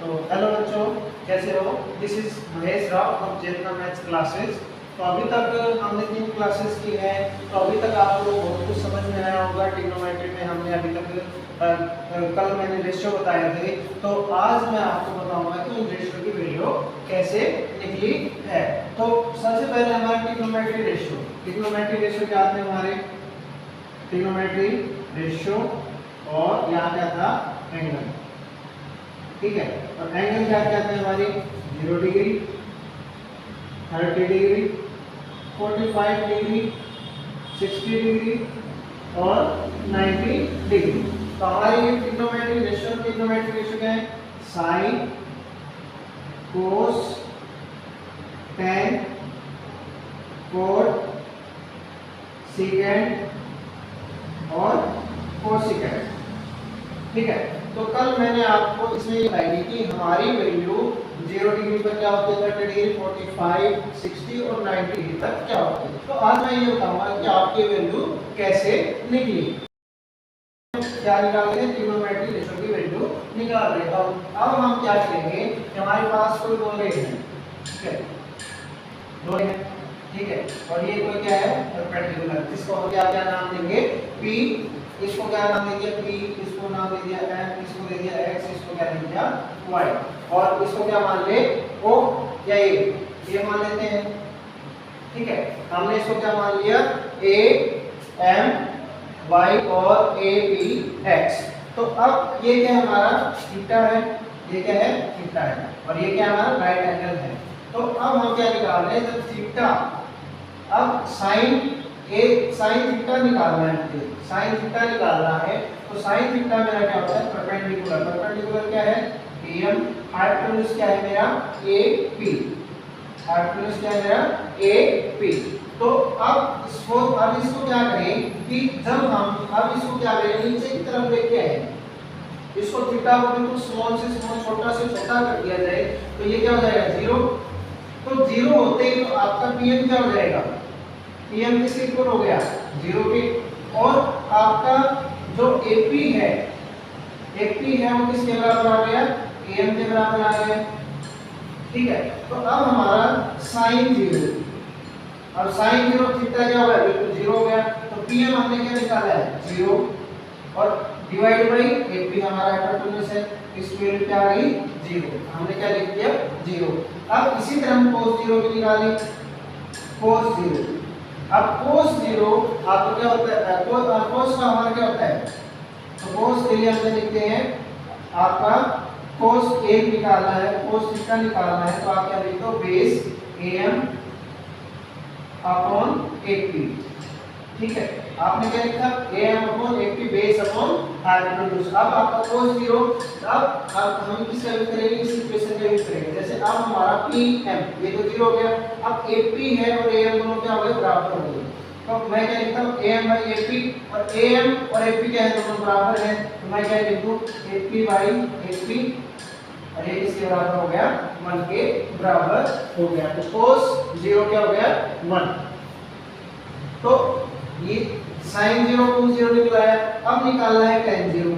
तो हेलो बच्चों, कैसे हो? This is Mahesh Rao from Chetana maths classes. तो अभी तक हमने 3 क्लासेस की है। तो अभी तक आपको बहुत कुछ समझ में आया होगा। ट्रिग्नोमेट्री में हमने अभी तक कल मैंने रेशियो बताए थे। तो आज मैं आपको बताऊंगा कि उन रेशियो की वैल्यू कैसे निकली है। तो सबसे पहले हमारा ट्रिग्नोमेट्री रेशियो क्या थे हमारे? ट्रिग्नोमेट्री रेशियो और यहाँ क्या था? एंगल। ठीक है। और एंगल क्या क्या थे हमारी? 0 डिग्री, 30 डिग्री, 45 डिग्री, 60 डिग्री और 90 डिग्री। तो हमारी ये ट्रिग्नोमेट्री रेशियो क्या है? साइन, कोस, टेन, कोट, सीकेंट और कोसिकेंट। ठीक है। तो कल मैंने आपको इसमें बताई कि हमारी वैल्यू 0 डिग्री पर क्या होती है, 30 डिग्री, 45, 60 और 90 डिग्री तक क्या होती है। तो आज मैं ये बताऊंगा कि आपकी वैल्यू कैसे निकली। क्या निकाल रहे हैं? ट्रिग्नोमेट्री रेशियो की वैल्यू निकाल रहे हैं। अब हम क्या करेंगे कि हमारे पास कोई दो रेखा है, ठीक है, दो रेखा, ठीक है, और ये कोई क्या है? परपेंडिकुलर। इसको हम क्या नाम देंगे? P। इसको क्या नाम दे दिया? P। इसको नाम दे दिया M। इसको दे दिया X। इसको क्या दे दिया? Y। और इसको क्या मान ले? O या A। ये मान लेते हैं, ठीक है। हमने इसको क्या मान लिया? A M Y और A P X। तो अब ये क्या है? हमारा थीटा है। ये क्या है? थीटा है। और ये क्या हमारा? राइट एंगल है। तो अब हम क्या निकाल रहे हैं? जब थीटा, अब साइन थीटा निकालना है मुझे। साइन थीटा निकालना है तो साइन थीटा मेरा क्या होता है? परपेंडिकुलर क्या है? PM। हाइपोटेन्यूज क्या है मेरा? AP। हाइपोटेन्यूज क्या है मेरा? AP। तो अब इसको क्या करें कि जब हम अब इसको क्या करें? नीचे की तरफ लेके आए, इसको थीटा को बिल्कुल स्मॉल से स्मॉल, छोटा से छोटा कर दिया जाए तो ये क्या हो जाएगा? 0। तो 0 होते ही तो आपका PM क्या हो जाएगा? PM किसके इक्वल हो गया? 0 के। और आपका जो AP है वो किसके बराबर आ गया? AM के बराबर आ गया। ठीक है। तो अब हमारा sin 0, और sin 0 थीटा क्या हो गया? बिल्कुल 0 हो गया। तो PM हमने क्या निकाला है? 0। और डिवाइड बाई AP हमारा हाइपोटेन्यूज है, इसकी वैल्यू क्या आ गई? 0। हमने क्या लिख दिया? 0। अब इसी तरह हम cos 0 की निकालें। cos 0, अब cos 0 आपको क्या होता है? cos का हमारा क्या होता है? तो cos के लिए हम लिखते हैं आपका cos 1 निकालना है, cos थीटा निकालना है, तो आप क्या लिख दो? Base AM upon AP। ठीक है। आपने क्या लिखा? AM upon AP base upon hypotenuse. अब आपका cos 0, अब हम किसका यूज करेंगे? इस इक्वेशन का यूज करेंगे। जैसे अब हमारा PM ये तो 0 हो गया। अब AP है और AM दोनों क्या हो गए? बराबर हो गए। तो मैं क्या लिखता हूं? AM बाई AP, और AM और AP क्या है? दोनों बराबर है। तो मैं क्या लिख दूं? AP बाई AP, और ये किसके बराबर हो गया? 1 के बराबर हो गया। तो cos 0 क्या हो गया? 1। तो ये sin 0 cos 0 निकला है। अब निकालना है tan 0।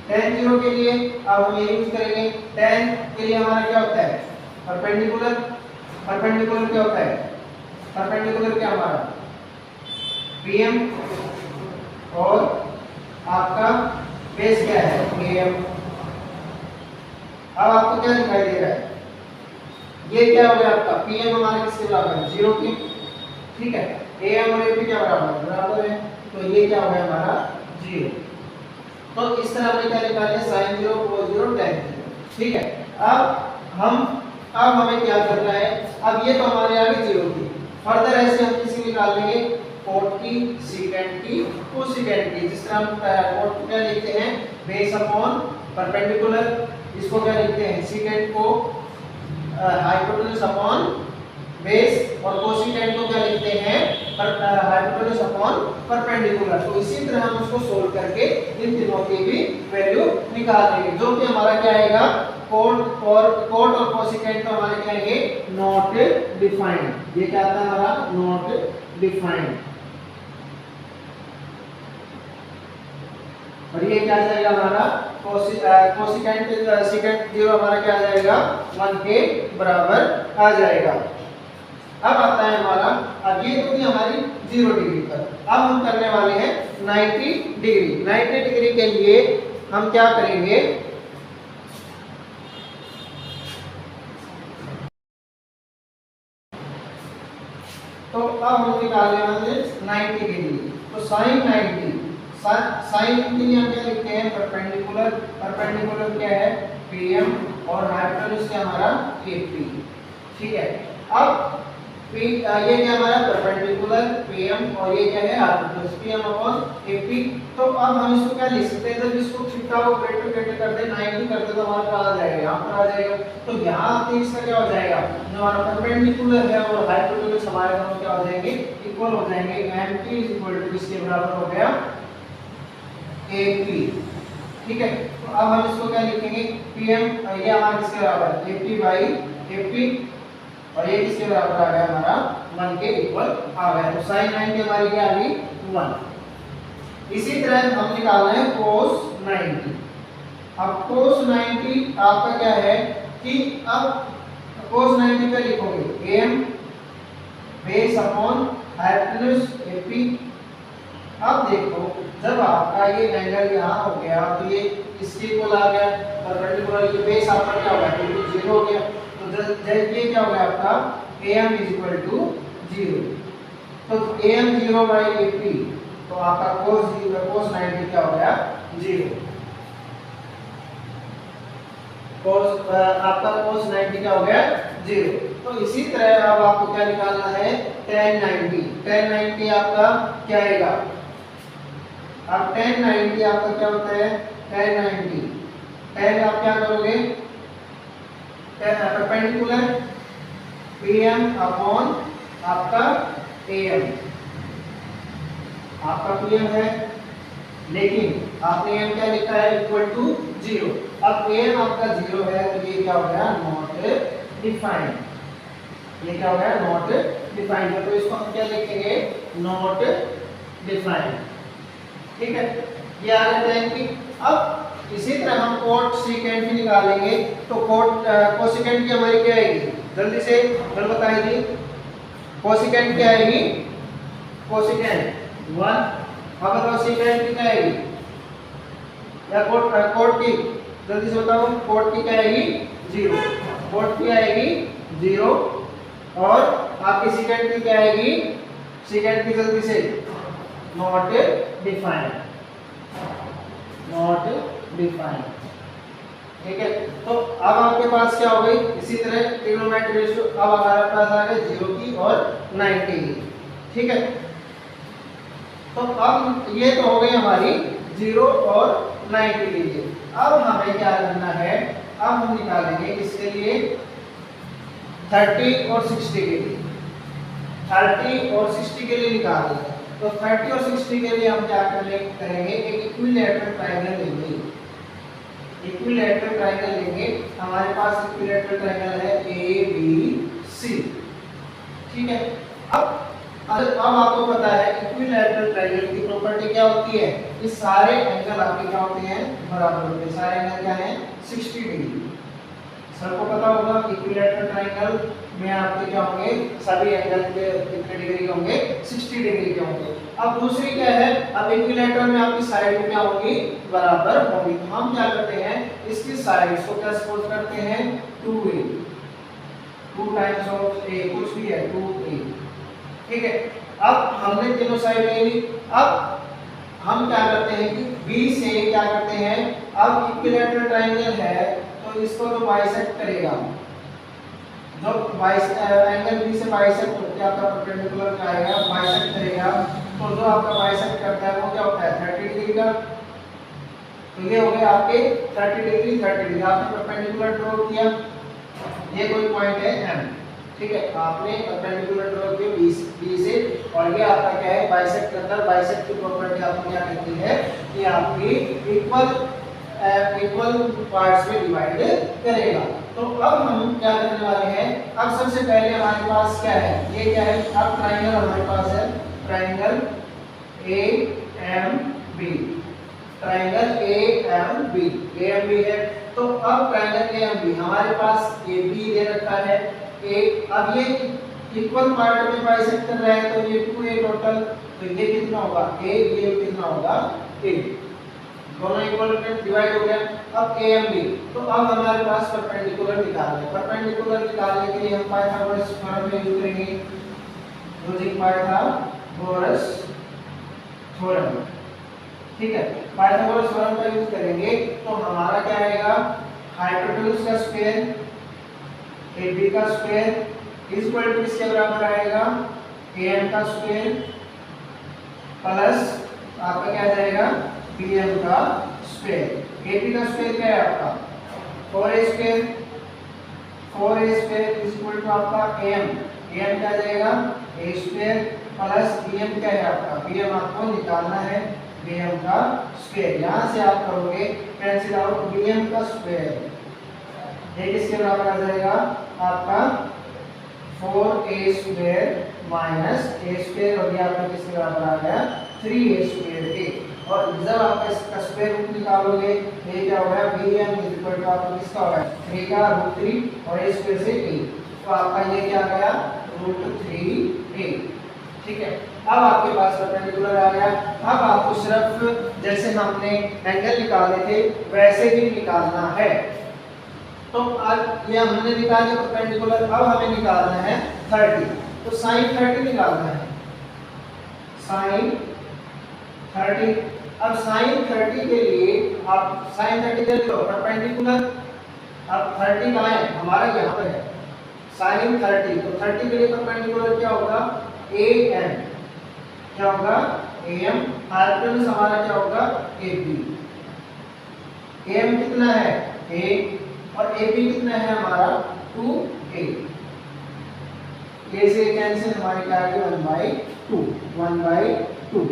tan 0 के लिए अब हम ये यूज करेंगे। tan के लिए हमारा क्या होता है? परपेंडिकुलर क्या होता है? परपेंडिकुलर क्या हमारा? PM और आपका बेस क्या है? AM। अब आपको क्या दिखाई दे रहा है? ये क्या हो गया आपका? PM हमारा किसके बराबर है? 0 के। ठीक है। AM और AP क्या बराबर है? तो ये क्या हो गया हमारा? 0। तो इस तरह हमने क्या निकाले? sin 0 cos 0 tan 0। ठीक है। अब हमें क्या करना है? अब ये तो हमारे आगे 0 थी। फर्दर ऐसे हम किसी निकाल लेंगे? कोट की, सीकेंट की, कोसिकेंट की। जिस तरह हम कोट को क्या लिखते हैं? Base upon perpendicular. इसको क्या लिखते हैं? सीकेंट को हाइपोटेन्यूज अपॉन बेस, और कोसिकेंट को क्या लिखते हैं? Hypotenuse upon perpendicular. तो इसी तरह हम उसको सोल्व करके इन तीनों की भी वैल्यू निकाल देंगे, जो कि हमारा क्या आएगा? कोट और कोसिकेंट तो हमारे क्या आएंगे? Not defined. ये क्या आता है हमारा? Not defined. और ये क्या आ जाएगा हमारा कोसिकेंट सेकेंड 0 हमारा क्या आ जाएगा 1 के बराबर आ जाएगा। अब आता है हमारा, अब ये तो थी हमारी 0 डिग्री पर। अब हम करने वाले हैं 90 डिग्री। 90 डिग्री के लिए हम क्या करेंगे, तो अब हम निकालने वाले 90 डिग्री। तो साइन 90, साइन के लिए हम क्या लिखते हैं परपेंडिकुलर। परपेंडिकुलर क्या है PM और हाइपोटेन्यूज क्या हमारा AP। ठीक है, अब ये क्या हमारा परपेंडिकुलर PM और ये क्या है हाइपोटेन्यूज PM अपॉन AP। तो अब हम इसको क्या लिख सकते हैं, जब इसको थीटा को ग्रेटर कर दे 90 कर दे तो हमारा क्या आ जाएगा, यहाँ पर आ जाएगा। तो यहाँ पे इसका क्या हो जाएगा, जो हमारा परपेंडिकुलर है और हाइपोटेन्यूज हमारे दोनों क्या हो जाएंगे इक्वल हो जाएंगे। MP किसके बराबर हो गया AP। ठीक है, तो अब हम इसको क्या लिखेंगे PM, ये हमारा किसके बराबर है AP बाई AP और ये किसके बराबर आ गया हमारा 1 के इक्वल आ गया। तो sin 90 हमारी क्या आ गई 1। इसी तरह हम निकालना है cos 90। अब cos 90 आपका क्या है कि अब cos 90 का लिखोगे AM base upon hypotenuse AP। अब देखो जब आपका ये एंगल यहाँ हो गया तो ये इसके इक्वल आ गया, परपेंडिकुलर ये बेस आपका क्या हो गया बिल्कुल 0 हो गया। तो जब ये क्या हो गया आपका AM इज इक्वल टू 0। तो AM 0 बाई AP, तो आपका cos 90 क्या हो गया 0। आपका cos 90 क्या हो गया 0। तो इसी तरह अब आपको क्या निकालना है tan 90। tan 90 आपका क्या आएगा, अब tan 90 आपका क्या होता है tan 90, tan आप क्या करोगे परपेंडिकुलर PM अपॉन आपका AM। आपका PM है लेकिन आपने AM क्या लिखा है इक्वल टू 0। अब AM आपका 0 है तो ये क्या हो गया नॉट डिफाइंड। ये क्या हो गया नॉट डिफाइंड, तो इसको हम क्या लिखेंगे नॉट डिफाइंड। ठीक है, ये आ गया tan की। अब इसी तरह हम कोट सीकेंट भी निकालेंगे। तो कोसिकेंट की हमारी क्या आएगी, जल्दी से जल्द बताइए कोसिकेंट क्या आएगी, कोसिकेंट 1। अब बताओ सीकेंट की क्या आएगी, या कोट की जल्दी से बताओ, कोट की क्या आएगी 0, कोट की आएगी 0। और आपकी सीकेंट की क्या आएगी, सीकेंट की जल्दी से नॉट डिफाइंड, नॉट डिफाइंड। ठीक है, तो अब आपके पास क्या हो गई, इसी तरह ट्रिग्नोमेट्रिक रेशियो अब हमारे पास आ गए 0 की और 90 की। ठीक है, तो अब ये तो हो गई हमारी 0 और 90 के लिए। अब हमें क्या करना है, अब हम निकालेंगे इसके लिए 30 और 60 के लिए। 30 और 60 के लिए निकालना है, तो 30 और 60 के लिए हम क्या करेंगे एक इक्विलैटरल ट्रायंगल लेंगे। इक्विलैटरल ट्रायंगल लेंगे, हमारे पास इक्विलैटरल ट्रायंगल है ABC। ठीक है, अब आपको पता है इक्विलैटरल ट्रायंगल की प्रॉपर्टी क्या होती है, ये सारे एंगल आपके क्या होते हैं बराबर होते हैं। सारे एंगल क्या है 60 डिग्री। सबको पता होगा इक्विलैटरल ट्रायंगल में आपके क्या होंगे सभी एंगल के कितने डिग्री के होंगे 60 डिग्री के होंगे। अब दूसरी क्या है, अब इक्विलैटरल में आपकी साइड क्या होगी बराबर होगी। तो हम क्या करते हैं इसकी साइड्स को क्या सपोज करते हैं 2a, 2 टाइम्स ऑफ a कुछ भी है 2a। ठीक है, अब हमने तीनों साइड ले ली। अब हम क्या करते हैं कि B से क्या करते हैं, अब इक्विलैटरल ट्रायंगल है तो इसको तो बाइसेक्ट करेगा। जो एंगल B से बाइसेक्ट होकर आपका परपेंडिकुलर का आएगा बाइसेक्ट करेगा। तो जो आपका बाइसेक्ट करता है वो क्या होता है 30 डिग्री का। तो ये हो गया आपके 30 डिग्री 30 डिग्री। आपने परपेंडिकुलर ड्रॉ किया, ये कोई पॉइंट है M। ठीक है, आपने परपेंडिकुलर ड्रॉ किया B से और ये आपका क्या है बाइसेक्ट करता है। बाइसेक्ट की प्रॉपर्टी आपको क्या कहती है कि आपकी इक्वल पार्ट्स में डिवाइड करेगा। तो अब हम क्या करने वाले हैं, अब सबसे पहले हमारे पास क्या है, ये क्या है अब ट्रायंगल हमारे पास है triangle AMB। Triangle AMB, AMB है। तो अब ट्रायंगल AMB हमारे पास AB दे रखा है, अब ये इक्वल पार्ट में बाइसेक्टर रहे तो ये 2A टोटल, तो ये कितना होगा A, ये कितना होगा A, दोनों इक्वल में डिवाइड हो गया। अब AMB, तो अब हमारे पास परपेंडिकुलर निकालना है। परपेंडिकुलर निकालने के लिए हम पाइथागोरस थ्योरम का यूज करेंगे, यूजिंग पाइथागोरस थ्योरम। ठीक है, पाइथागोरस थ्योरम का यूज करेंगे तो हमारा क्या आएगा, हाइपोटेन्यूज का स्क्वायर AB का स्क्वायर इक्वल टू किसके बराबर आएगा, AM का स्क्वायर प्लस आपका क्या आ जाएगा BM का स्क्वायर। AB का स्क्वायर क्या है आपका 4A square, 4A square equal to आपका AM, AM क्या आ जाएगा A स्क्वायर प्लस BM क्या है आपका, BM आपको निकालना है BM का स्क्वायर। यहाँ से आप करोगे कैंसिल आउट BM का स्क्वायर, ये किसके बराबर आ जाएगा आपका 4A square minus A square, और ये आपका किसके बराबर आ गया 3A स्क्वायर के। और जब आप इसका स्क्वायर रूट निकालोगे ये क्या होगा BM इक्वल टू आपको किसका होगा 3 का √3 और A स्क्वायर से A, तो आपका ये क्या आ गया √3A। ठीक है, अब आपके पास परपेंडिकुलर आ गया। अब आपको सिर्फ जैसे हमने एंगल निकाले थे वैसे ही निकालना है। तो अब ये हमने निकाले परपेंडिकुलर, अब हमें निकालना है 30, तो sin 30 निकालना है, sin 30। अब sin 30 के लिए आप sin 30 ले लो परपेंडिकुलर, अब 30 कहाँ है हमारा यहाँ पर है sin 30, तो 30 के लिए परपेंडिकुलर क्या होगा AM, क्या होगा AM, हाइपोटेन्यूज हमारा क्या होगा AB। AM कितना है A और AB कितना है हमारा 2A, A से कैंसिल हमारे क्या आ गया 1/2, 1/2।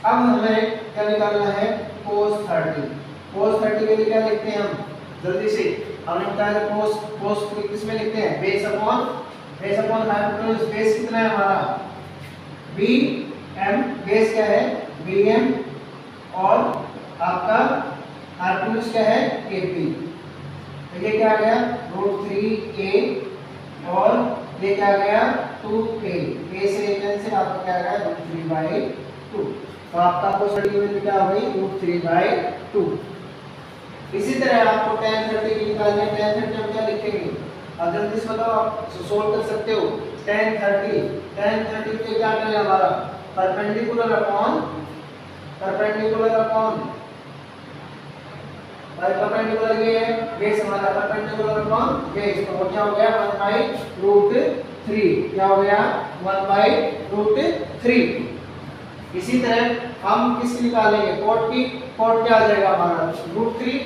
अब हमें क्या निकालना है cos 30, cos 30 के लिए क्या लिखते हैं हम जल्दी से, हमने बताया cos किस में लिखते हैं बेस अपॉन हाइपोटेन्यूज। बेस कितना है हमारा BM, बेस क्या है BM और आपका हाइपोटेन्यूज क्या है AB, तो ये क्या आ गया √3A और ये क्या आ गया 2A, A से कैंसिल आपका क्या आ गया √3/2, तो आपका cos 30 की वैल्यू क्या हो गई √3/2। इसी तरह आपको tan 30 की निकालनी है, tan 30 हम क्या लिखेंगे, अब जल्दी से बताओ आप सोल्व कर सकते हो। tan 30 पे क्या करें हमारा परपेंडिकुलर अपॉन ये है बेस हमारा परपेंडिकुलर अपॉन बेस, तो क्या हो गया 1/√3, क्या हो गया 1/√3। इसी तरह हम किसकी निकालेंगे cot की, cot क्या आ जाएगा हमारा √3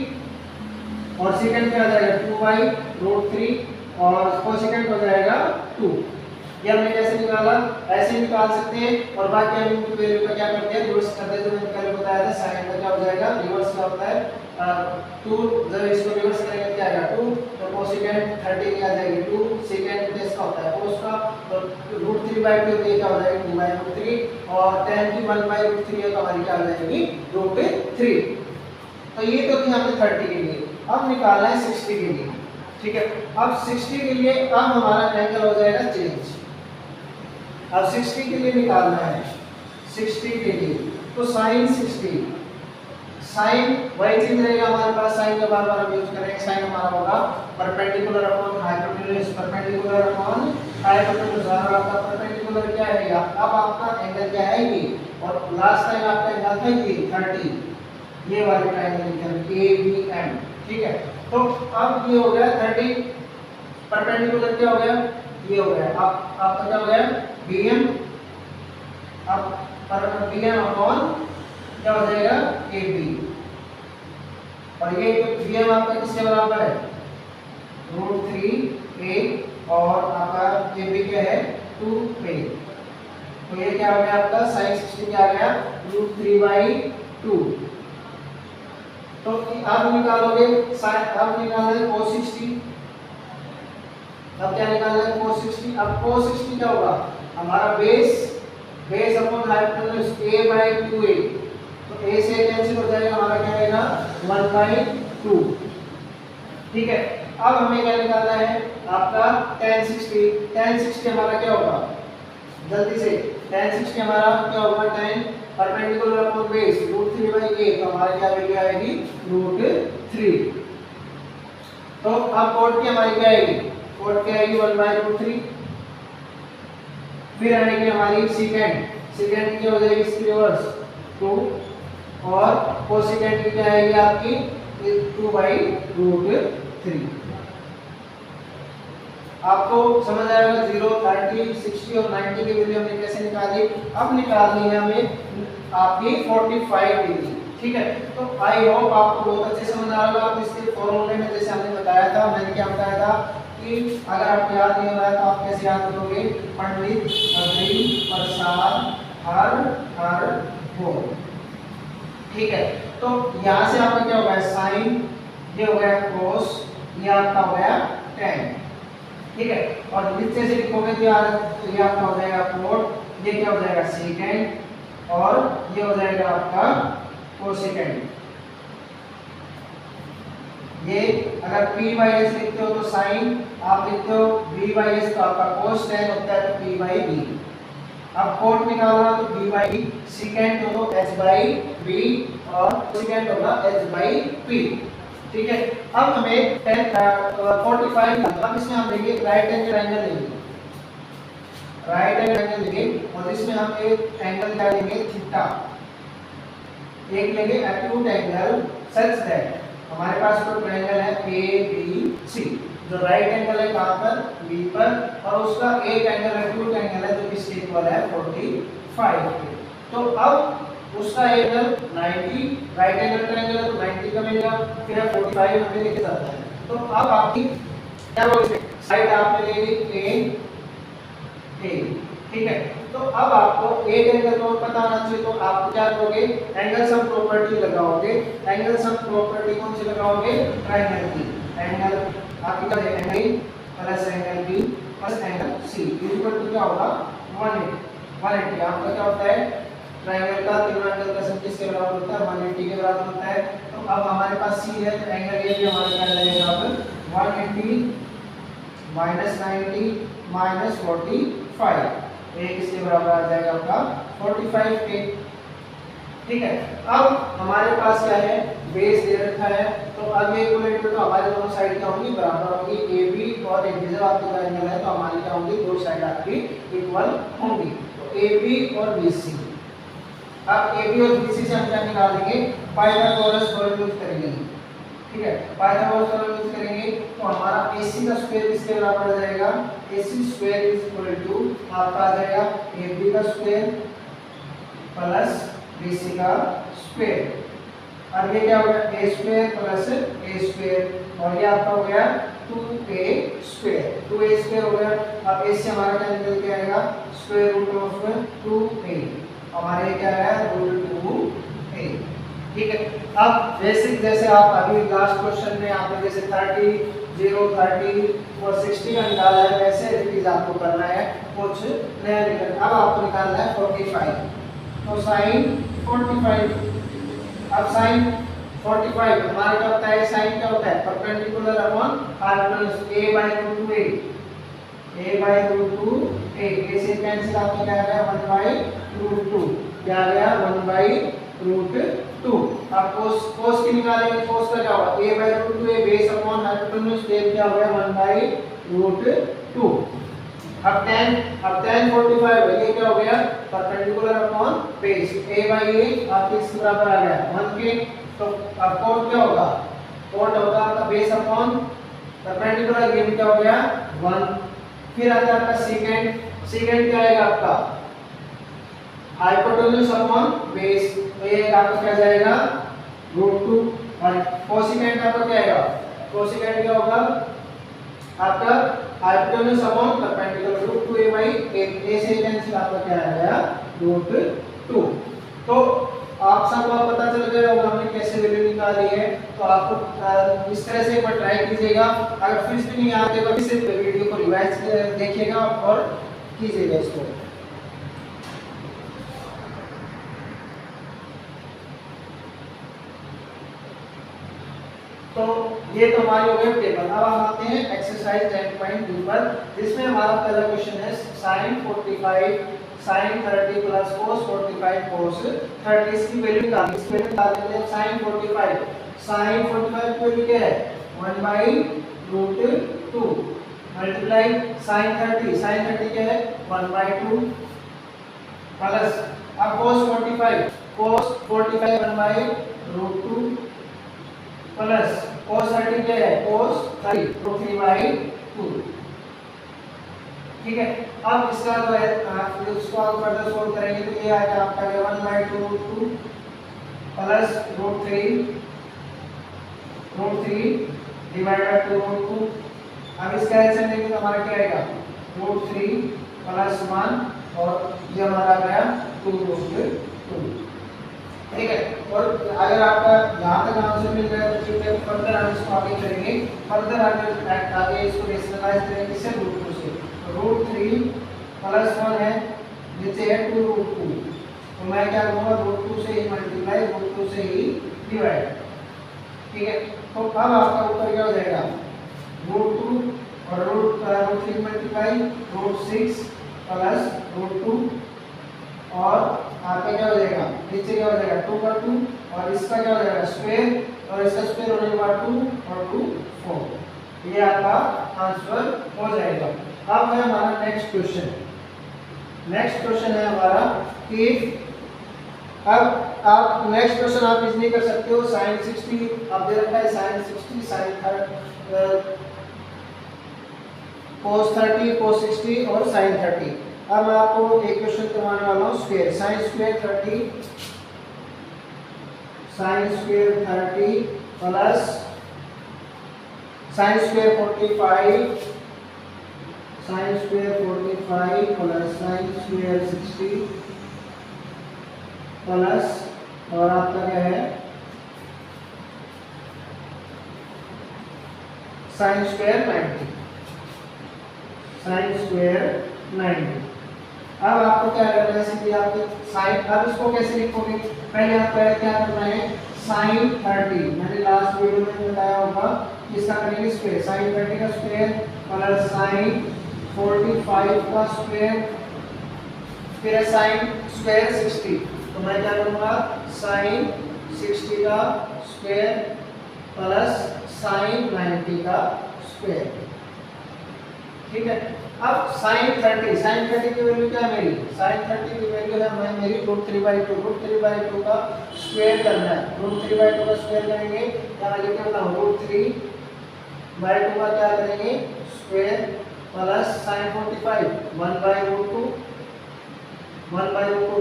और सेकंड क्या आ जाएगा 2/√3 और कोसेकेंट हो जाएगा 2। ये हमने कैसे निकाला, ऐसे निकाल सकते हैं, और बाकी हम इनकी वैल्यू का क्या करते हैं रिवर्स करते हैं। जो मैंने पहले बताया था sin का क्या हो जाएगा रिवर्स क्या होता है 2, जब इसको रिवर्स करेंगे क्या आएगा 2, तो कोसेकेंट 30 की आ जाएगी 2, सेकंड बेस का होता है cos का, तो √3/2 ये क्या हो जाएगा 2/√3 और tan की 1/√3 है तो हमारी क्या आ जाएगी √3। तो ये तो थी हमने 30 के लिए, अब निकालना है 60 के लिए। ठीक है, अब 60 के लिए अब हमारा एंगल हो जाएगा चेंज। अब 60 के लिए निकालना है 60 के लिए, तो sin 60, sin वही चीज रहेगा हमारे पास, sin का बार-बार हम यूज करेंगे। sin हमारा होगा perpendicular upon hypotenuse, perpendicular upon hypotenuse, और आपका परपेंडिकुलर क्या रहेगा, अब आपका एंगल क्या है ये, और लास्ट टाइम आपका एंगल था ये 30, ये वाले ट्रायंगल लिखे ABM। ठीक है, तो अब ये हो गया 30, परपेंडिकुलर क्या हो गया ये हो गया, अब आपका क्या हो गया BM, अब BM अपॉन क्या हो जाएगा AB, और ये BM आपका किसके बराबर है √3A और आपका AB क्या है 2A, तो ये क्या हो गया आपका sin 60 क्या आ गया √3/2। तो अब निकालोगे अब निकालना है cos 60, अब क्या निकालना है cos 60। अब cos 60 क्या होगा हमारा बेस अपॉन हाइपोटेन्यूज A/2A, तो a से कैंसिल हो जाएगा, हमारा क्या आएगा 1/2। ठीक है, अब हमें क्या निकालना है आपका tan 60 हमारा क्या होगा, जल्दी से tan 60 हमारा क्या होगा, tan perpendicular upon base √3/a, तो हमारी क्या वैल्यू आएगी √3। तो अब कोड की हमारी क्या आएगी, कोड क्या आएगी 1/√3। फिर आएगी हमारी सेकेंड क्या हो जाएगी इसकी रिवर्स 2, और कोसेकेंड की क्या आएगी आपकी 2/√3। आपको समझ आएगा 0, 30, 60 और 90 की वैल्यू हमने कैसे निकाली। अब निकालनी है हमें आपकी 45 डिग्री। ठीक है, तो आई होप आपको बहुत अच्छे समझ आ रहा होगा। इसके फॉर्मूले में जैसे हमने बताया था, मैंने क्या बताया था कि अगर आपको याद नहीं हो रहा है तो आप कैसे याद करोगे, पंडित अग्नि प्रसाद हर हो। ठीक है, तो यहाँ से आपका क्या हो गया साइन, ये हो गया कोस, ये आपका हो गया टेन। ठीक है, और नीचे से लिखोगे तो यार तो ये आपका हो जाएगा कोट, ये क्या हो जाएगा सेकेंड, और ये हो जाएगा आपका कोसेकेंड। ये अगर p/s लिखते हो तो साइन, आप लिखते हो b/s तो आपका कोस टेन होता है तो p/b। अब कोट निकालना तो b/b, सेकेंड हो तो h/b और सेकेंड होगा h/p। ठीक है, अब हमें 45, अब इसमें हम लेंगे राइट एंगल लेंगे, और इसमें हम एक एंगल क्या लेंगे थीटा, एक लेंगे एक्यूट एंगल सच दैट हमारे पास कोई ट्रायंगल है ABC, जो राइट एंगल है कहां पर B पर, और उसका एक एंगल एक्यूट एंगल है जो किसके इक्वल है 45 के। तो अब उसका एंगल 90, राइट एंगल ट्रायंगल है तो 90 का मिलेगा, फिर 45 हमें लेके जाता है। तो अब आपकी क्या बोलते साइड आपने ले ली A। ठीक है, तो अब आपको एक एंगल तो पता होना चाहिए, तो आप क्या करोगे एंगल सम प्रॉपर्टी लगाओगे। एंगल सम प्रॉपर्टी कौन सी लगाओगे, ट्रायंगल की। एंगल आपकी क्या है angle plus angle B plus angle C equal to क्या होगा 180। आपका क्या होता है ट्रायंगल का तीनों एंगल का सम किसके बराबर होता है 180 के बराबर होता है। तो अब हमारे पास C है तो एंगल A भी हमारा क्या रहेगा अब 180 माइनस 90 माइनस 45, एक इसके बराबर आ जाएगा आपका 45 के। ठीक है, अब हमारे पास क्या है बेस दे रखा है, तो अब ये इक्वल तो हमारे दोनों साइड क्या होंगी बराबर होंगी। AB और AB जब आपका एंगल है तो हमारी क्या होंगी दो साइड आपकी इक्वल होंगी, तो AB और BC। अब AB और BC से हम क्या निकालेंगे पाइथागोरस थ्योरम यूज करेंगे। ठीक है, पाइथागोरस थ्योरम यूज करेंगे तो हमारा AC का स्क्वायर इसके बराबर आ जाएगा AC square is equal to आपका आ जाएगा AB का स्क्वायर प्लस BC का स्क्वायर। अब ये क्या हो गया A square plus A square, और ये आपका हो गया 2A स्क्वायर, 2A स्क्वायर हो गया। अब A से हमारा क्या निकल के आएगा स्क्वायर रूट ऑफ 2A, हमारे क्या आया √2A। ठीक है, अब बेसिक जैसे आप अभी लास्ट क्वेश्चन में आपने जैसे 30, 0, 30 और 60 का निकाला है, वैसे रिपीट आपको करना है, कुछ नया निकल। अब आपको निकालना है 45, तो साइन 45। अब साइन 45 हमारा क्या होता है, साइन क्या होता है perpendicular upon hypotenuse a/√2a, a/√2a, a से कैंसिल आपको क्या आ गया 1/√2, क्या आ गया 1/√2। अब cos की निकालेंगे, cos का क्या होगा a/√2a बेस अपॉन हाइपोटेन्यूज, क्या हो गया 1/√2। अब tan 45 ये क्या हो गया परपेंडिकुलर अपॉन बेस, a/a आपके इसके बराबर आ गया 1 के। तो अब कोट क्या होगा, कोट होगा आपका बेस अपॉन परपेंडिकुलर, ये क्या हो गया 1। फिर आता है आपका सेकंड क्या आएगा आपका हाइपोटेन्यूज अपॉन बेस, तो ये आपका क्या जाएगा √2। और कोसेकेंड आपका क्या आएगा, कोसेकेंड क्या होगा आपका हाइपोटेन्यूज अपॉन परपेंडिकुलर √2a/a से कैंसिल आपका क्या आ गया √2। तो आप सबको पता चल गया होगा हमने कैसे वैल्यू निकाली है। तो आपको इस तरह से एक बार ट्राई कीजिएगा, अगर फिर भी नहीं आते तो इस वीडियो को रिवाइज देखिएगा और कीजिएगा इसको। तो ये तो हमारी हो गई टेबल। अब हम आते हैं एक्सरसाइज 10.2 पर, जिसमें हमारा पहला क्वेश्चन है sin 45 sin 30 plus cos 45 cos 30, इसकी वैल्यू निकालनी है। इसकी वैल्यू निकालने के लिए sin 45 की वैल्यू क्या है 1/√2 मल्टीप्लाई sin 30 क्या है 1/2 प्लस अब cos 45 1/√2 प्लस cos 30 क्या है cos 30 तो 3/2। ठीक है, अब इसका जो है इसको आप फर्दर सोल्व करेंगे तो ये आएगा आपका 1/2 प्लस √3 डिवाइडेड बाय 2। अब इसका एलसीएम लेंगे तो हमारा क्या आएगा √3 प्लस 1 और ये हमारा आ गया 2√2। ठीक है, और अगर आपका यहाँ तक आंसर मिल गया तो ठीक है, फर्दर हम इसको आगे करेंगे। फर्दर आगे इसको रेशनलाइज करेंगे किससे √2 से। √3 प्लस 1 है, नीचे है 2√2, तो मैं क्या करूँगा √2 से ही मल्टीप्लाई √2 से ही डिवाइड। ठीक है, तो अब आपका ऊपर क्या हो जाएगा √2 और √3 मल्टीप्लाई √6 प्लस √2 और आपका क्या हो जाएगा नीचे क्या हो जाएगा 2 का 2 और इसका क्या हो जाएगा स्क्वायर और इसका स्क्वायर होने के बाद 2 और 2 4। ये आपका आंसर हो जाएगा। अब है हमारा नेक्स्ट क्वेश्चन। नेक्स्ट क्वेश्चन है हमारा कि अब आप नेक्स्ट क्वेश्चन आप इजली कर सकते हो। sin 60 आप दे रखा है sin 60 sin cos 30 cos 60 और sin 30। अब मैं आपको एक क्वेश्चन करवाने वाला हूँ square sin square 30 plus sin square 45 plus sin square 60 plus और आपका क्या है sin स्क्वायर 90। अब आपको क्या करना है सीधे आपके sin, अब इसको कैसे लिखोगे पहले आप क्या करना है sin 30, मैंने लास्ट वीडियो में बताया होगा इसका करेंगे स्क्वायर sin 30 का स्क्वायर प्लस sin 45 का स्क्वायर फिर है sin स्क्वायर 60, तो मैं क्या करूंगा sin 60 का स्क्वायर प्लस sin 90 का स्क्वायर। ठीक है, अब sin 30 की वैल्यू क्या है मेरी sin 30 की वैल्यू है मेरी √3/2 का स्क्वायर करना है। √3/2 का स्क्वायर करेंगे यहाँ लिख देता हूँ √3/2 का क्या करेंगे स्क्वायर प्लस sin 45 1/√2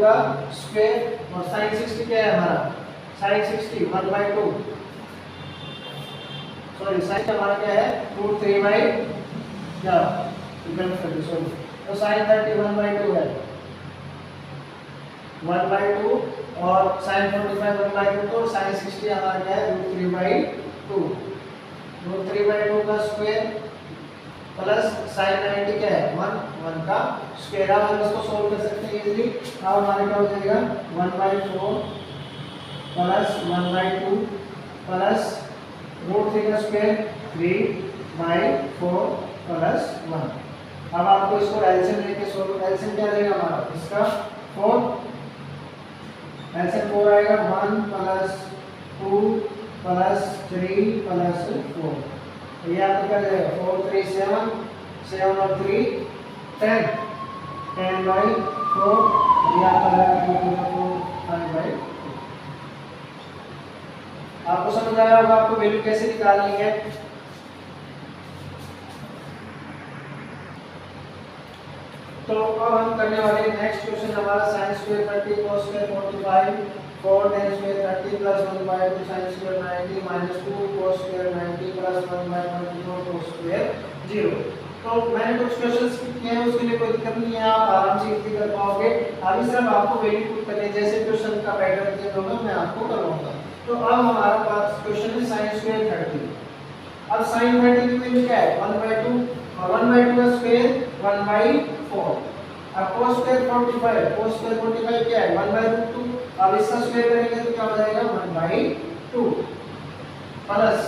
का स्क्वायर और sin 60 क्या है हमारा sin 60 1/2 सॉरी sin हमारा क्या है √3/2 क्या तो sin 30 1/2 है 1/2 और sin 45 1/2 तो sin 60 हमारा क्या है √3/2 का स्क्वायर प्लस sin 90 क्या है 1 का स्क्वायर। अब हम इसको सोल्व कर सकते हैं इजीली। अब हमारा क्या हो जाएगा 1/4 प्लस 1/2 प्लस √3 का स्क्वायर 3/4 प्लस 1। अब आपको इसको एलसीएम लेके सोल्व, एलसीएम क्या रहेगा हमारा इसका 4, एलसीएम 4 आएगा 1 प्लस 2 प्लस 3 प्लस 4, ये आपका क्या जाएगा 4 3 7 7 और 3 10 10/4, ये आपका जाएगा 5/2। आपको समझ आया होगा आपको वैल्यू कैसे निकालनी है। तो अब हम करने वाले हैं नेक्स्ट क्वेश्चन हमारा sin square 30 cos square 45 4 tan square 30 plus 1/2 sin square 90 minus 2 cos square 90 plus 1/24 cos square 0। तो मैंने कुछ क्वेश्चंस किए हैं उसके लिए कोई दिक्कत नहीं है, आप आराम से इजी कर पाओगे। अभी सिर्फ आपको वैल्यू पुट करने जैसे क्वेश्चन का पैटर्न चेंज होगा मैं आपको करवाऊंगा। तो अब हमारा पास क्वेश्चन है sin स्क्वायर 30। अब sin 30 की वैल्यू क्या है 1/2 और 1/2 का स्क्वायर 1/4। अब cos स्क्वायर 45 क्या है 1/√2। अब इसका स्क्वायर करेंगे तो क्या हो जाएगा 1/2 प्लस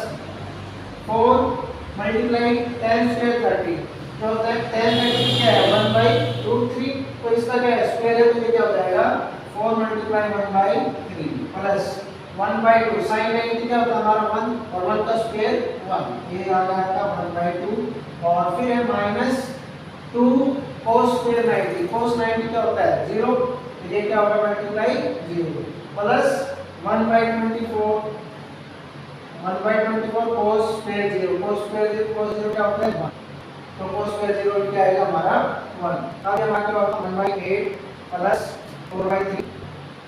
मल्टीप्लाई टेन स्क्वायर 30, क्या होता है 10 क्या है 1/√3, तो इसका क्या है स्क्वायर है, तो ये क्या हो जाएगा 4 मल्टीप्लाई 1/3 प्लस 1/2 sin 90 क्या होता है हमारा 1 और 1 का स्क्वायर 1, ये आ गया आपका 1/2 और फिर है माइनस 2 cos स्क्वायर 90, cos 90 क्या होता है 0, तो ये क्या होगा multiply 0 plus 1/24 1/24 cos square 0, cos square 0 cos 0 क्या होता है 1, तो cos स्क्वायर 0 क्या आएगा हमारा 1। अब ये हमारा क्या होगा 1/8 प्लस 4/3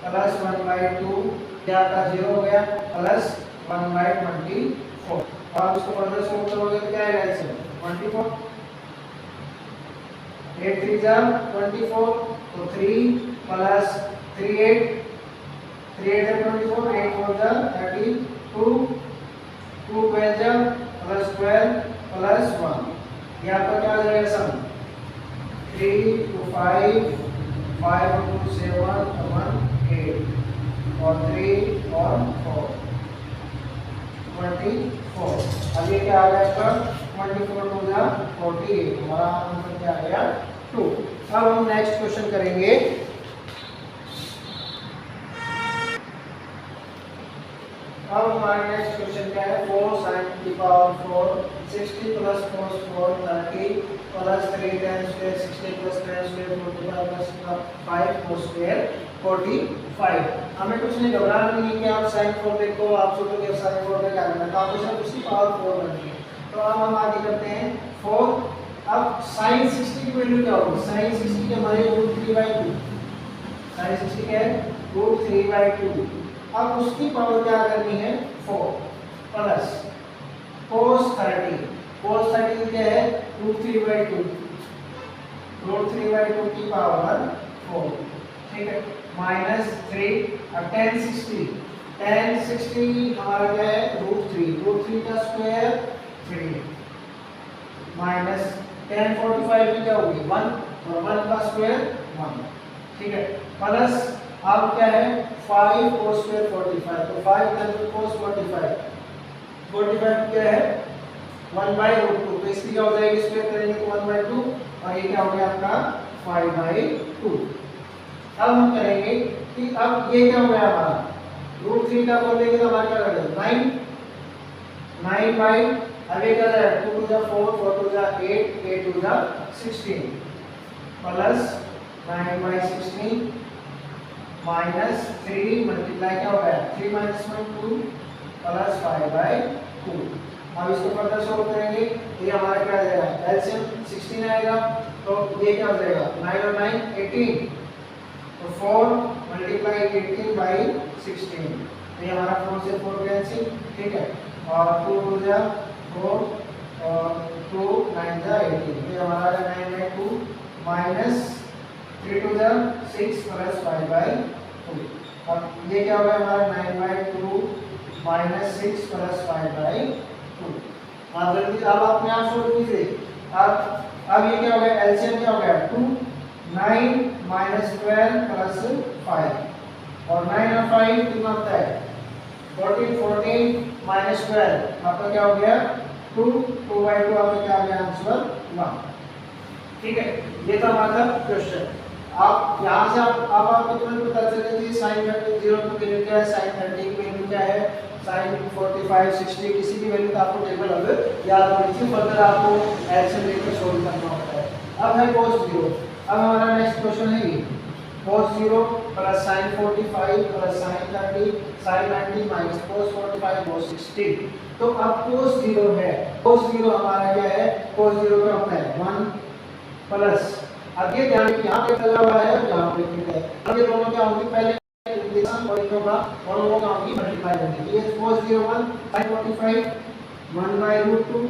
प्लस 1/2 क्या आपका 0 हो गया प्लस 1/24, और इसको फर्दर सॉल्व करोगे तो क्या आएगा इसमें 24, 8 3 जा 24, तो 3 प्लस 3 8 3 8 जा 24, 8 4 जा 32, 2 12 जा प्लस 12 प्लस 1, ये आपका क्या आ जाएगा सम 3 2 5 5 2 7 1 8 और 3 और 4 24, अब ये क्या आ गया आपका 24 2 जा 48, हमारा आंसर क्या आ गया 2। अब हम नेक्स्ट क्वेश्चन करेंगे। अब हमारा नेक्स्ट क्वेश्चन क्या है 4 sin की power 4 60 plus cos 4 30 plus 3 tan square 60 plus tan square 45 plus 5 cos square 45। हमें कुछ नहीं घबराना नहीं कि आप sin 4 देखो आप सोचोगे sin 4 में क्या करना है, तो आपको सिर्फ उसकी पावर 4 बननी है। तो अब हम आगे करते हैं 4, अब sin 60 की वैल्यू क्या होगी, sin 60 के हमारे √3/2, sin 60 क्या है √3/2, अब उसकी पावर क्या करनी है 4 प्लस cos 30, cos 30 क्या है √3/2, √3/2 की पावर 4, ठीक है, माइनस 3 और tan 60 हमारा क्या है √3 का स्क्वायर 3 माइनस tan 45 की क्या होगी 1 और 1 का स्क्वायर 1, ठीक है, प्लस अब क्या है 5 cos स्क्वायर 45, तो 5 कैंसिल cos 45 क्या है 1/√2, तो इसकी क्या हो जाएगी स्क्वायर करेंगे तो 1/2 और ये क्या हो गया आपका 5/2। अब हम करेंगे कि अब ये क्या हो गया हमारा √3 का बोल देंगे तो हमारा क्या हो जाएगा 9 बाई, अब ये क्या हो जाएगा 2 2 4 4 2 8 8 2 16 प्लस 9/16 माइनस 3 मल्टीप्लाई क्या हो गया 3 माइनस 1 2 प्लस 5/2। अब इसको फर्दर सॉल्व करेंगे तो ये हमारा क्या आ जाएगा एलसीएम 16 आएगा, तो ये क्या हो जाएगा 9 और 9 18, तो 4 मल्टीप्लाई 18/16, तो ये हमारा 4 से 4 कैंसिल, ठीक है, और 2 2 जा 4 और 2 9 जा 18, तो ये हमारा 9/2 माइनस 3 2 जा 6 प्लस 5/2, अब ये क्या होगा हमारा 9/2 माइनस 6 प्लस 5/2। आप जल्दी अब अपने आप सोच लीजिए, अब ये क्या हो गया एलसीएम क्या हो गया 2 9 माइनस 12 प्लस 5 और 9 और 5 कितना होता है 14 14 माइनस 12 आपका क्या हो गया 2 2/2, आपका क्या आ गया आंसर 1, ठीक है, ये था हमारा क्वेश्चन। आप यहाँ से आप आपको तुरंत पता चल जाएगी sin 0 की वैल्यू क्या है, sin 30 की वैल्यू क्या है, sin 45 60 किसी की वैल्यू का आपको टेबल अब याद होनी चाहिए, फर्दर आपको एलसीएम लेकर सॉल्व करना होता है। अब है cos 0, अब हमारा नेक्स्ट क्वेश्चन है ये cos 0 plus sin 45 plus sin 30 sin 90 minus cos 45 cos 60, तो अब cos 0 है, cos 0 हमारा क्या है cos 0 का होता है 1 प्लस, अब ये ध्यान रखिए यहाँ पे लगा हुआ है यहाँ पे फिट है, अब ये दोनों क्या होंगे पहले इंटीग्रेशन और इनका और वो क्या होगी मल्टीप्लाई करेंगे, ये cos 0 1 sin 45 1/√2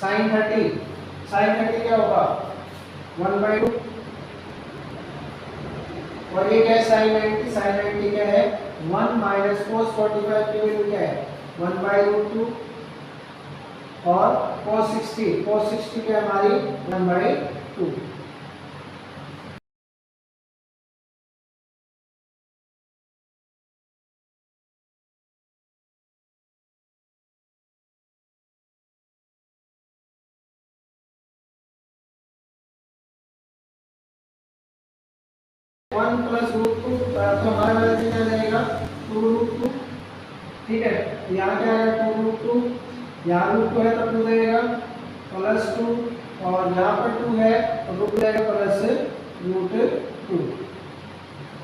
sin 30 क्या होगा 1/2 और ये क्या है sin 90 क्या है 1 माइनस cos 45 की वैल्यू क्या है 1/√2 और cos 60 क्या हमारी 1/2। 1 प्लस रूट 2, तो हमारा वैल्यू क्या जाएगा 2 रूट 2। ठीक है, यहाँ क्या है 2 रूट 2, यहाँ रूट 2 है तो 2 रहेगा प्लस 2, और यहाँ पर 2 है तो रूट रहेगा प्लस रूट 2।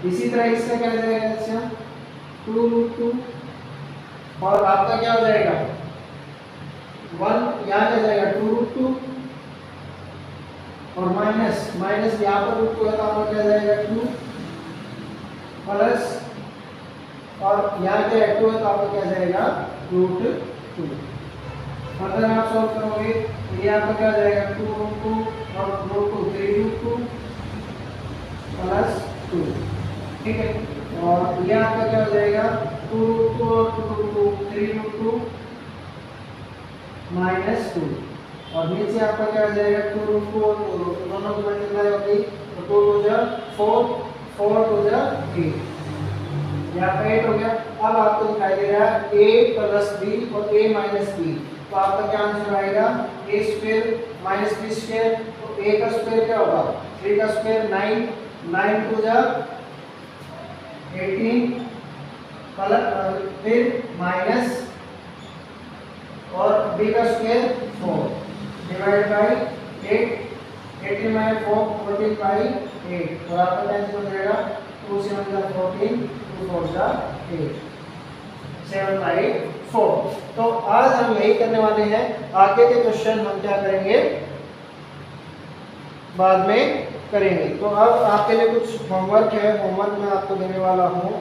इसी तरह इसका क्या जाएगा अच्छा 2 रूट 2, और आपका क्या हो जाएगा 1, यहाँ क्या जाएगा 2 रूट 2, और माइनस माइनस यहाँ पर रूट 2 है तो आपका क्या जाएगा 2 प्लस, और यहाँ क्या है 2 है तो आपका क्या जाएगा रूट 2। अगर आप सॉल्व करोगे तो ये आपका क्या जाएगा 2 रूट 2 और रूट 2 3 रूट 2 प्लस 2। ठीक है, और ये आपका क्या हो जाएगा 2 रूट 2 और 2 रूट 2 3 रूट 2 माइनस 2, और नीचे आपका क्या हो जाएगा 2 रूट 2 और 2 रूट 2 दोनों की मल्टीप्लाई होगी तो 2 टू जा 4, 4 टू जा 8, यहाँ पे 8 हो गया। अब आपको दिखाई दे रहा है a प्लस बी और a माइनस बी, तो आपका क्या आंसर आएगा a square minus b square, तो a का स्क्वायर क्या होगा 3 का स्क्वायर 9, 9 टू जा 18 प्लस फिर माइनस, और b का square 4 divide by 8, 18 minus 4 14 by 8, और आपका आंसर हो जाएगा 2 7 जा 14, 2 4 जा 8, 7 बाई 4। तो आज हम यही करने वाले हैं, आगे के क्वेश्चन हम क्या करेंगे बाद में करेंगे। तो अब आपके लिए कुछ होमवर्क है, होमवर्क मैं आपको देने वाला हूँ।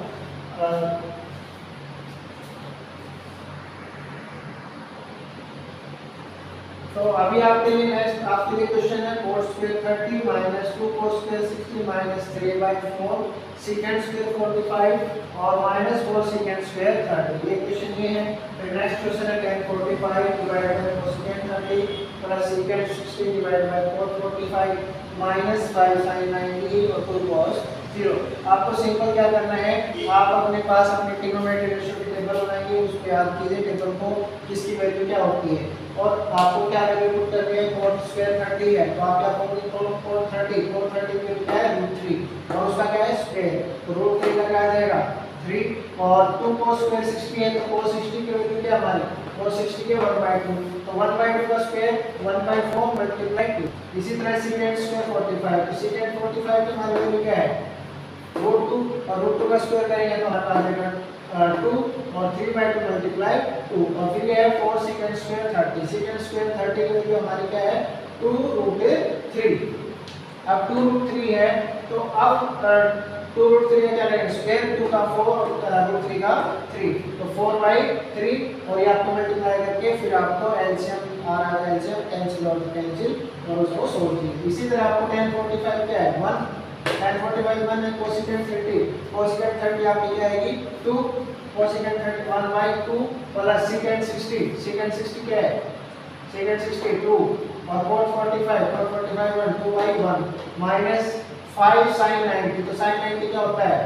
तो अभी आपके लिए नेक्स्ट आपके लिए क्वेश्चन है cos square 30 minus 2 cos square 60 minus 3/4 secant square 45 और माइनस 4 secant स्क्वायर 30। ये क्वेश्चन ये है। फिर नेक्स्ट क्वेश्चन है tan 45 divided by cosecant 30 plus secant 60 divided by 4 45 minus 5 sin 90 और 2 cos 0। आपको सिंपल क्या करना है, आप अपने पास अपने ट्रिग्नोमेट्रिक रेशियो की टेबल बनाएंगे, उस पे याद कीजिए टेबल को किसकी वैल्यू क्या होती है, और आपको क्या वैल्यू पुट करनी है cos स्क्वायर 30 है तो आप क्या करोगे cos 30 की वैल्यू क्या है √3 और उसका क्या है स्क्वायर, तो √3 का क्या आ जाएगा 3, और 2 cos स्क्वायर 60 है तो cos 60 की वैल्यू क्या हमारी cos 60 के 1/2, तो 1/2 का स्क्वायर 1/4 मल्टीप्लाई 2। इसी तरह secant स्क्वायर 45, तो secant 45 की हमारी वैल्यू क्या है √2, और √2 का स्क्वायर करेंगे तो हमारा आ जाएगा 2 और 3/2 मल्टीप्लाई 2, और फिर ये है 4 secant स्क्वायर 30, secant स्क्वायर 30 की वैल्यू हमारी क्या है 2√3। अब 2√3 है तो अब 2√3 का क्या रहेगा स्क्वायर, 2 का 4 और √3 का 3, तो 4/3, और ये आपको मल्टीप्लाई करके फिर आपको एलसीएम आ रहा है, एलसीएम कैंसिल और कैंसिल और उसको सोल्व कीजिए। इसी तरह आपको tan 45 क्या है 1, tan 45 1 है, cosecant 30 आपकी क्या आएगी 2, cosecant 30 1/2 प्लस secant 60 क्या है secant 60 2, और cos 45 1 2/1 माइनस 5 sin 90, तो sin 90 क्या होता है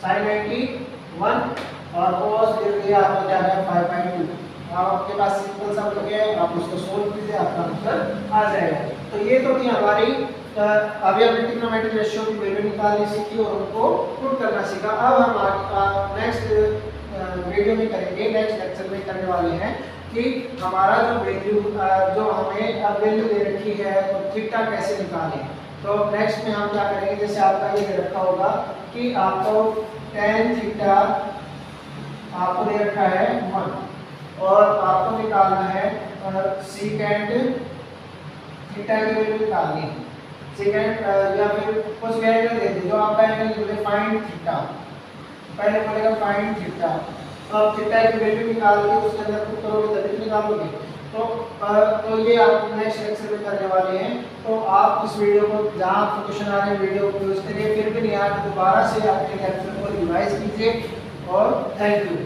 sin 90 1, और cos ये आपका क्या है 5/2। अब आपके पास सिंपल सा हो गया है, आप उसको सोल्व कीजिए आपका आंसर आ जाएगा। तो ये तो थी हमारी अभी हमने ट्रिग्नोमेट्रिक रेशियो की वैल्यू निकालनी सीखी और उनको पुट करना सीखा। अब हम नेक्स्ट वीडियो में करेंगे, नेक्स्ट लेक्चर में करने वाले हैं कि हमारा जो वैल्यू जो हमें अब वैल्यू दे रखी है तो थीटा कैसे निकालें। तो नेक्स्ट में हम क्या करेंगे, जैसे आपका ये दे रखा होगा कि आपको tan थीटा आपको दे रखा है 1 और आपको निकालना है secant थीटा की वैल्यू निकालनी है, secant या फिर कुछ वैल्यू दे दे जो आपका एंगल फाइंड थीटा, पहले बोलेगा फाइंड थीटा, तो आप थीटा की वैल्यू निकाल के उसके अंदर पुट करोगे तभी निकालोगे। तो ये आप नेक्स्ट लेक्चर में करने वाले हैं। तो आप इस वीडियो को जहाँ क्वेश्चन आ रहे हैं वीडियो को यूज करिए, फिर भी नहीं आया तो दोबारा से अपने लेक्चर को रिवाइज कीजिए और थैंक यू।